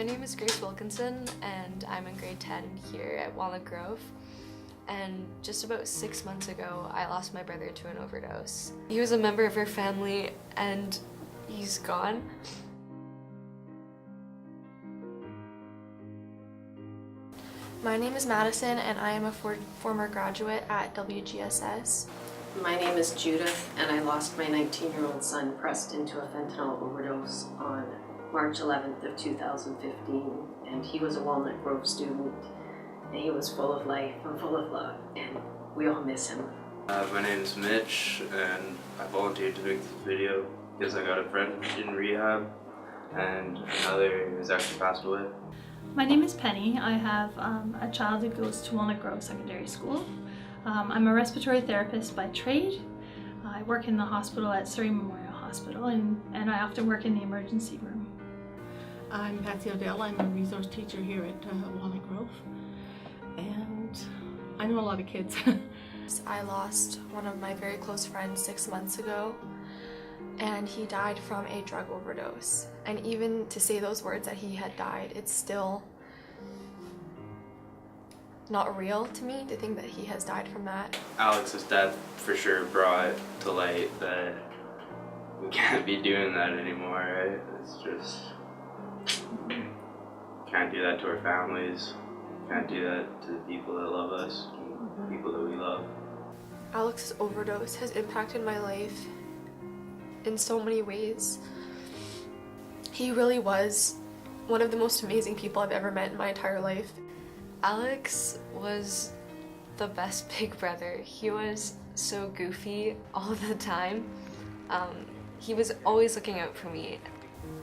name is Grace Wilkinson and I'm in grade 10 here at Walnut Grove. And just about 6 months ago, I lost my brother to an overdose. He was a member of our family and he's gone. My name is Madison and I am a former graduate at WGSS. My name is Judith and I lost my 19-year-old son Preston to a fentanyl overdose on March 11th of 2015, and he was a Walnut Grove student and he was full of life and full of love, and we all miss him. My name is Mitch and I volunteered to make this video because I got a friend in rehab and another who's actually passed away. My name is Penny. I have a child who goes to Walnut Grove Secondary School. I'm a respiratory therapist by trade. I work in the hospital at Surrey Memorial Hospital and I often work in the emergency room. I'm Patsy O'Dell. I'm a resource teacher here at Walnut Grove, and I know a lot of kids. I lost one of my very close friends 6 months ago, and he died from a drug overdose. And even to say those words that he had died, it's still not real to me to think that he has died from that. Alex's death for sure brought to light that we can't be doing that anymore, right? It's just, can't do that to our families, can't do that to the people that love us, and people that we love. Alex's overdose has impacted my life in so many ways. He really was one of the most amazing people I've ever met in my entire life. Alex was the best big brother. He was so goofy all the time. He was always looking out for me.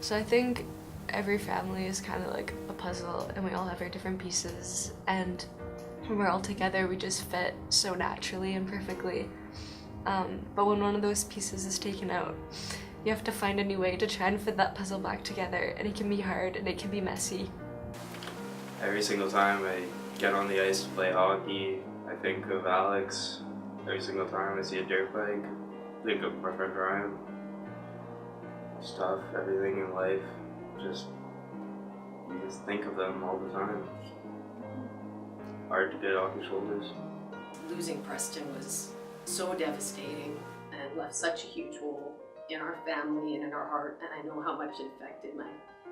So I think every family is kind of like a puzzle and we all have our different pieces, and when we're all together we just fit so naturally and perfectly. But when one of those pieces is taken out, you have to find a new way to try and fit that puzzle back together, and it can be hard and it can be messy. Every single time I get on the ice to play hockey, I think of Alex. Every single time I see a dirt bike, I think of my friend Ryan. Stuff, everything in life, you just think of them all the time. Hard to get off your shoulders. Losing Preston was so devastating and left such a huge hole in our family and in our heart, and I know how much it affected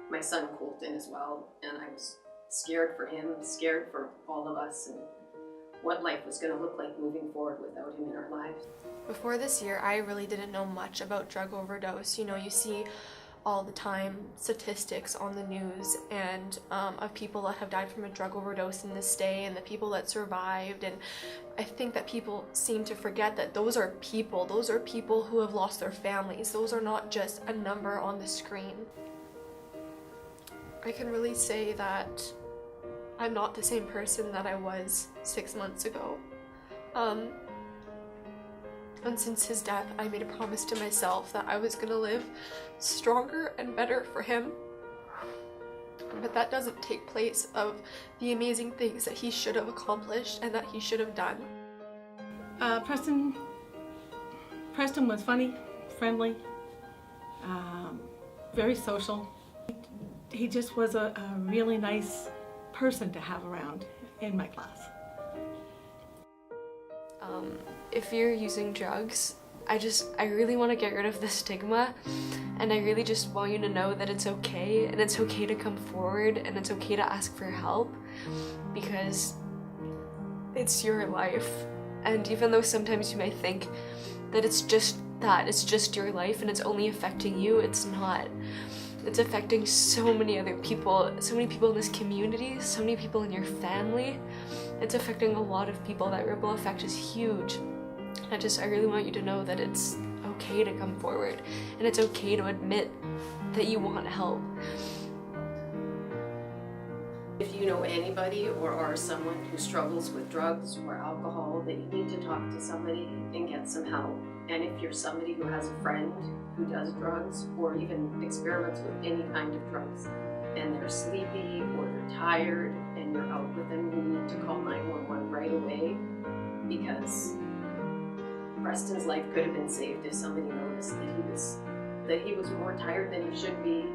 my son Colton as well, and I was scared for him, scared for all of us, and what life was going to look like moving forward without him in our lives. Before this year, I really didn't know much about drug overdose. You know, you see all the time statistics on the news and of people that have died from a drug overdose in this day and the people that survived, and I think that people seem to forget that those are people who have lost their families. Those are not just a number on the screen. I can really say that I'm not the same person that I was 6 months ago. And since his death, I made a promise to myself that I was gonna live stronger and better for him. But that doesn't take place of the amazing things that he should have accomplished and that he should have done. Preston was funny, friendly, very social. He just was a really nice person to have around in my class. If you're using drugs, I really want to get rid of the stigma, and I really just want you to know that it's okay, and it's okay to come forward, and it's okay to ask for help, because it's your life. And even though sometimes you may think that it's just your life and it's only affecting you, it's not. It's affecting so many other people, in this community, so many people in your family. It's affecting a lot of people. That ripple effect is huge. I really want you to know that it's okay to come forward, and it's okay to admit that you want help. If you know anybody or are someone who struggles with drugs or alcohol, that you need to talk to somebody and get some help. And if you're somebody who has a friend who does drugs or even experiments with any kind of drugs, and they're sleepy or they're tired and you're out with them, you need to call 911 right away, because Preston's life could have been saved if somebody noticed that he was more tired than he should be,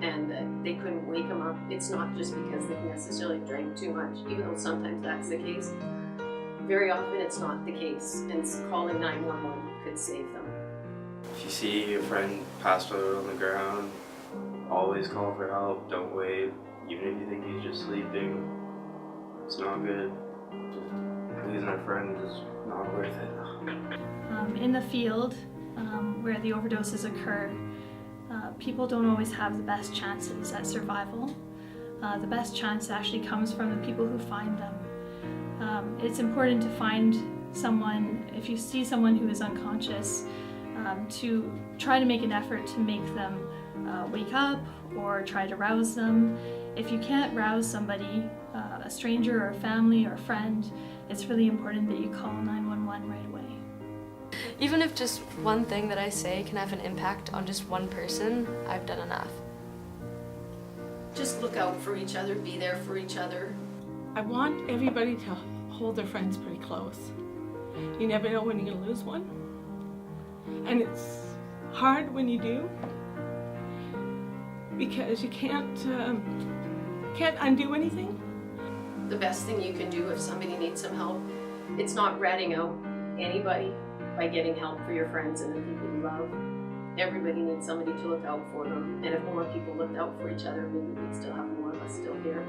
and that they couldn't wake them up. It's not just because they necessarily drank too much, even though sometimes that's the case. Very often it's not the case, and calling 911 could save them. If you see your friend passed out on the ground, always call for help. Don't wait. Even if you think he's just sleeping, it's not good. Losing a friend is not worth it. In the field where the overdoses occur, people don't always have the best chances at survival. The best chance actually comes from the people who find them. It's important to find someone, if you see someone who is unconscious, to try to make an effort to make them wake up or try to rouse them. If you can't rouse somebody, a stranger or a family or a friend, it's really important that you call 911 right away. Even if just one thing that I say can have an impact on just one person, I've done enough. Just look out for each other, be there for each other. I want everybody to hold their friends pretty close. You never know when you're going to lose one. And it's hard when you do, because you can't undo anything. The best thing you can do if somebody needs some help, it's not ratting out anybody by getting help for your friends and the people you love. Everybody needs somebody to look out for them, and if more people looked out for each other, maybe we'd still have more of us still here.